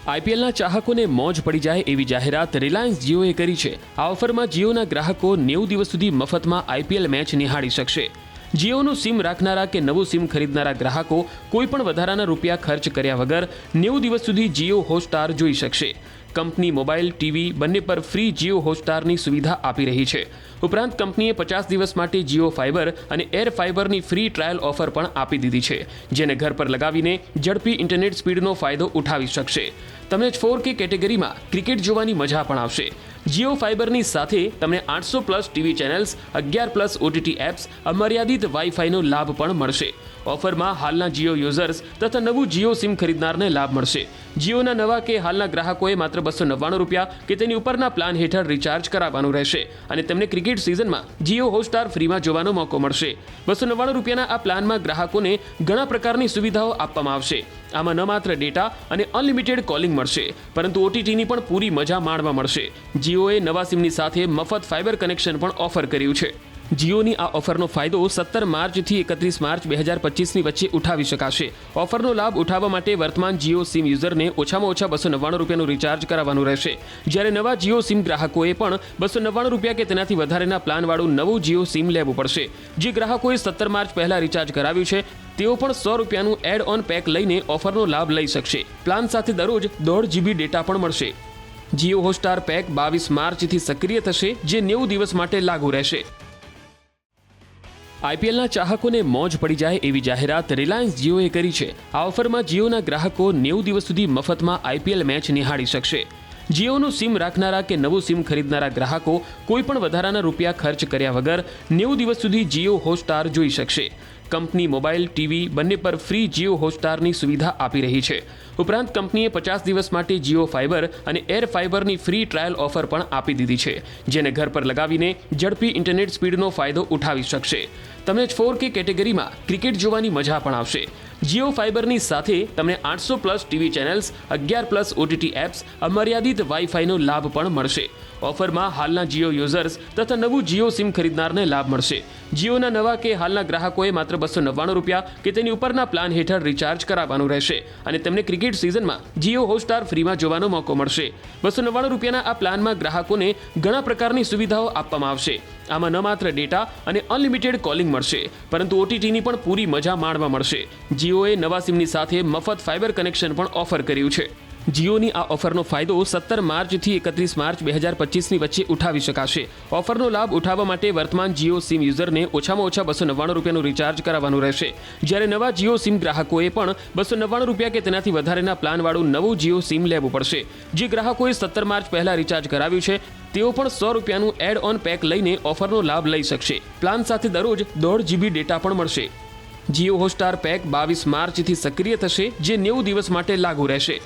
આઈપીએલના ચાહકોને મોજ પડી જાય એવી જાહેરાત રિલાયન્સ જીઓએ કરી છે। આ ઓફરમાં જીઓના ગ્રાહકો 90 દિવસ સુધી મફતમાં આઈપીએલ મેચ નિહાળી શકશે। જીઓનું સિમ રાખનારા કે નવું સિમ ખરીદનારા ગ્રાહકો કોઈપણ વધારાના રૂપિયા ખર્ચ કર્યા વગર 90 દિવસ સુધી જીઓ હોટસ્ટાર જોઈ શકશે। કંપની મોબાઈલ ટીવી બંને પર ફ્રી જીઓ હોટસ્ટારની સુવિધા આપી રહી છે। ઉપરાંત કંપનીએ 50 દિવસ માટે જીઓ ફાઇબર અને એર ફાઇબરની ફ્રી ટ્રાયલ ઓફર પણ આપી દીધી છે, જેને ઘર પર લગાવીને ઝડપી ઇન્ટરનેટ સ્પીડનો ફાયદો ઉઠાવી શકશે। તમને 4K કેટેગરીમાં ક્રિકેટ જોવાની મજા પણ આવશે। જીઓ ફાઇબરની સાથે તમને 800+ ટીવી ચેનલ્સ, 11+ OTT એપ્સ, અમર્યાદિત વાઈફાઈનો લાભ પણ મળશે। ઓફરમાં હાલના જીઓ યુઝર્સ તથા નવું જીઓ સિમ ખરીદનારને લાભ મળશે। જીઓના નવા કે હાલના ગ્રાહકોએ માત્ર ₹299 કે તેની ઉપરના પ્લાન હેઠળ રિચાર્જ કરાવવાનું રહેશે અને તેમને ક્રિકેટ સિઝનમાં જીઓ હોટસ્ટાર ફ્રીમાં જોવાનો મોકો મળશે। ₹299ના આ પ્લાનમાં ગ્રાહકોને ઘણા પ્રકારની સુવિધાઓ આપવામાં આવશે। આમાં ન માત્ર ડેટા અને અનલિમિટેડ કોલિંગ મળશે, પરંતુ OTTની પણ પૂરી મજા માણવા મળશે। જીઓએ નવા સિમની સાથે મફત ફાઇબર કનેક્શન પણ ઓફર કર્યું છે। જીઓની આ ઓફરનો ફાયદો 17 માર્ચથી 31 માર્ચ 2025ની વચ્ચે ઉઠાવી શકાશે। ઓફરનો લાભ ઉઠાવવા માટે વર્તમાન જીઓ સિમ યુઝરને ઓછામાં ઓછા ₹299નું રિચાર્જ કરાવવાનું રહેશે, જ્યારે નવા જીઓ સિમ ગ્રાહકોએ પણ ₹299 કે તેનાથી વધારેના પ્લાનવાળું નવું જીઓ સિમ લેવું પડશે। જે ગ્રાહકોએ 17 માર્ચ પહેલા રિચાર્જ કરાવ્યું છે તેઓ પણ ₹100નું એડ ઓન પેક લઈને ઓફરનો લાભ લઈ શકશે। પ્લાન સાથે દરરોજ 1.5 GB ડેટા પણ મળશે। જીઓ હોટસ્ટાર પેક 22 માર્ચથી સક્રિય થશે, જે 90 દિવસ માટે લાગુ રહેશે। આઈપીએલના ચાહકોને મોજ પડી જાય એવી જાહેરાત રિલાયન્સ જીઓએ કરી છે। આ ઓફરમાં જીઓના ગ્રાહકો 90 દિવસ સુધી મફતમાં આઈપીએલ મેચ નિહાળી શકશે। જીઓનું સિમ રાખનારા કે નવું સિમ ખરીદનારા ગ્રાહકો કોઈપણ વધારાના રૂપિયા ખર્ચ કર્યા વગર 90 દિવસ સુધી જીઓ હોટસ્ટાર જોઈ શકશે। કંપની મોબાઈલ ટીવી બંને પર ફ્રી જીઓ હોટસ્ટારની સુવિધા આપી રહી છે। ઉપરાંત કંપનીએ 50 દિવસ માટે જીઓ ફાઇબર અને એર ફાઇબરની ફ્રી ટ્રાયલ ઓફર પણ આપી દીધી છે, જેને ઘર પર લગાવીને ઝડપી ઇન્ટરનેટ સ્પીડનો ફાયદો ઉઠાવી શકશે। તમને 4K કેટેગરીમાં ક્રિકેટ જોવાની મજા પણ આવશે। જીઓ ફાઇબરની સાથે તમને 800+ ટીવી ચેનલ્સ, 11+ OTT એપ્સ, અમર્યાદિત વાઈફાઈનો લાભ પણ મળશે। ઓફરમાં હાલના જીઓ યુઝર્સ તથા નવું જીઓ સિમ ખરીદનારને લાભ મળશે। જીઓના નવા કે હાલના ગ્રાહકોએ માત્ર ₹299 કે તેની ઉપરના પ્લાન હેઠળ રિચાર્જ કરાવવાનું રહેશે અને તેમને ક્રિકેટ સિઝનમાં જીઓ હોટસ્ટાર ફ્રીમાં જોવાનો મોકો મળશે। ₹299ના આ પ્લાનમાં ગ્રાહકોને ઘણા પ્રકારની સુવિધાઓ આપવામાં આવશે। આમાં ન માત્ર ડેટા અને અનલિમિટેડ કોલિંગ મળશે, પરંતુ OTTની પણ પૂરી મજા માણવા મળશે। જીઓએ નવા સિમની સાથે મફત ફાઇબર કનેક્શન પણ ઓફર કર્યું છે। જીઓની આ ઓફરનો ફાયદો 17 માર્ચથી 31 માર્ચ 2025ની વચ્ચે ઉઠાવી શકાશે। ઓફરનો લાભ ઉઠાવવા માટે વર્તમાન જીઓ સિમ યુઝરને ઓછામાં ઓછા ₹299નું રિચાર્જ કરાવવાનું રહેશે, જ્યારે નવા જીઓ સિમ ગ્રાહકોએ પણ ₹299 કે તેનાથી વધારેના પ્લાનવાળું નવું જીઓ સિમ લેવું પડશે। જે ગ્રાહકોએ 17 માર્ચ પહેલા રિચાર્જ કરાવ્યું છે તેઓ પણ ₹100નું એડ ઓન પેક લઈને ઓફરનો લાભ લઈ શકશે। પ્લાન સાથે દરરોજ 1.5 GB ડેટા પણ મળશે। જીઓ હોટસ્ટાર પેક 22 માર્ચથી સક્રિય થશે, જે 90 દિવસ માટે લાગુ રહેશે।